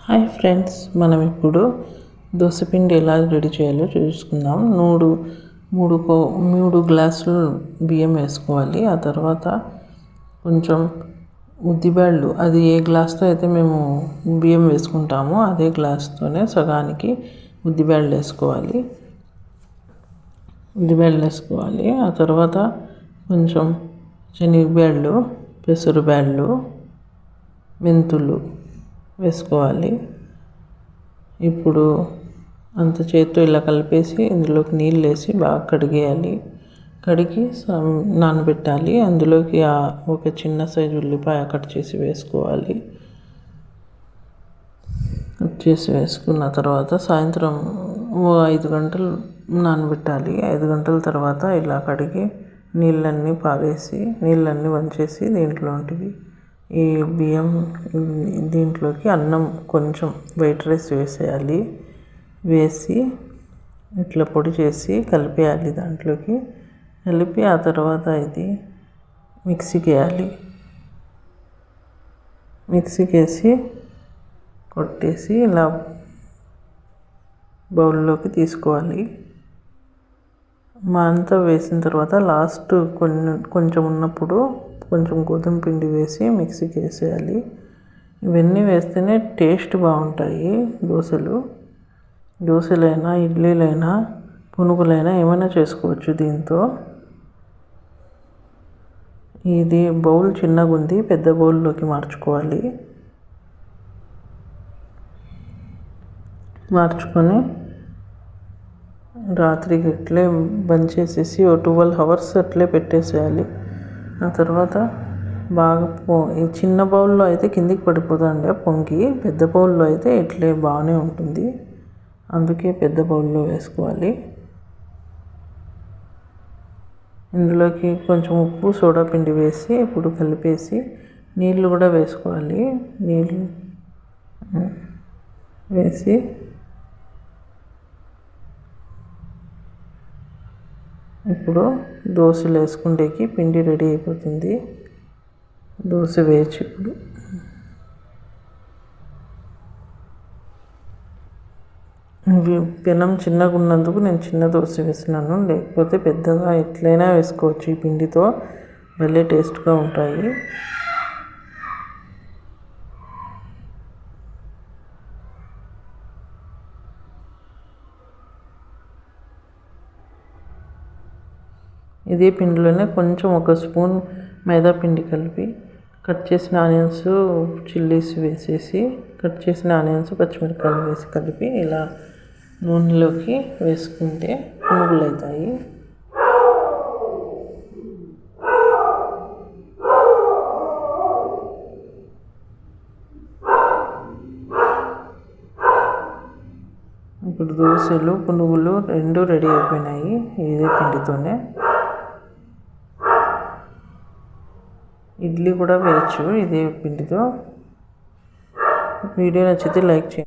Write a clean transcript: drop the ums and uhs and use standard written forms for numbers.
Hi friends, మనం ఇప్పుడు దోసపిండి ఎలా రెడీ చేయాలో చూసుకుందాం. మూడు గ్లాసులు బియ్యం వేసుకోవాలి. ఆ తర్వాత కొంచెం ఉద్దిబ్యాళ్ళు, అది ఏ గ్లాస్తో అయితే మేము బియ్యం వేసుకుంటామో అదే గ్లాస్తోనే సగానికి ఉద్దిబ్యాళ్ళు వేసుకోవాలి. ఆ తర్వాత కొంచెం శనగబ్యాళ్ళు, పెసరబ్యాళ్ళు, మెంతులు వేసుకోవాలి. ఇప్పుడు అంత చేత్తో ఇలా కలిపేసి ఇందులోకి నీళ్ళు వేసి బాగా కడిగేయాలి. కడిగి నానబెట్టాలి. అందులోకి ఒక చిన్న సైజు ఉల్లిపాయ కట్ చేసి వేసుకోవాలి. వేసుకున్న తర్వాత సాయంత్రం 5 గంటలు నానబెట్టాలి. 5 గంటల తర్వాత ఇలా కడిగి నీళ్ళన్నీ పారేసి నీళ్ళన్నీ వంచేసి ఈ బియ్యం దీంట్లోకి అన్నం కొంచెం వైట్ రైస్ వేసేయాలి. వేసి ఇట్లా పొడి చేసి కలిపేయాలి. దాంట్లోకి కలిపి ఆ తర్వాత ఇది మిక్సీకి వేసి కొట్టేసి ఇలా బౌల్లోకి తీసుకోవాలి. అంతా వేసిన తర్వాత లాస్ట్ కొంచెం ఉన్నప్పుడు కొంచెం గోధుమ పిండి వేసి మిక్సీకి వేసేయాలి. ఇవన్నీ వేస్తేనే టేస్ట్ బాగుంటాయి. దోశలైనా ఇడ్లీలైనా పునుగులైనా ఏమైనా చేసుకోవచ్చు దీంతో. ఇది బౌల్ చిన్నగా ఉంది, పెద్ద బౌల్లోకి మార్చుకొని రాత్రికి అట్లే బంద్ చేసేసి 12 hours అట్లే పెట్టేసేయాలి. ఆ తర్వాత బాగా ఈ చిన్న బౌల్లో అయితే కిందికి పడిపోతుండే పొంగి, పెద్ద బౌల్లో అయితే ఇట్లే బాగానే ఉంటుంది. అందుకే పెద్ద బౌల్లో వేసుకోవాలి. ఇందులోకి కొంచెం ఉప్పు, సోడా పిండి వేసి ఇప్పుడు కలిపేసి నీళ్ళు కూడా వేసుకోవాలి. నీళ్ళు వేసి ఇప్పుడు దోశలు వేసుకుంటేకి పిండి రెడీ అయిపోతుంది. దోశ వేయచ్చు. ఇప్పుడు పెనం చిన్నగా ఉన్నందుకు నేను చిన్న దోశ వేసినాను, లేకపోతే పెద్దగా ఎట్లయినా వేసుకోవచ్చు. ఈ పిండితో భలే టేస్ట్గా ఉంటాయి. ఇదే పిండిలోనే కొంచెం 1 స్పూన్ మైదా పిండి కలిపి కట్ చేసిన ఆనియన్స్, చిల్లీస్ వేసేసి కట్ చేసిన ఆనియన్స్, పచ్చిమిరపకాయలు వేసి కలిపి ఇలా నూనెలోకి వేసుకుంటే పునుగులు అవుతాయి. ఇప్పుడు దోశలు, పునుగులు రెండు రెడీ అయిపోయినాయి ఇదే పిండితోనే. ఇడ్లీ కూడా వేయచ్చు ఇదే పిండితో. వీడియో నచ్చితే లైక్ చేయండి.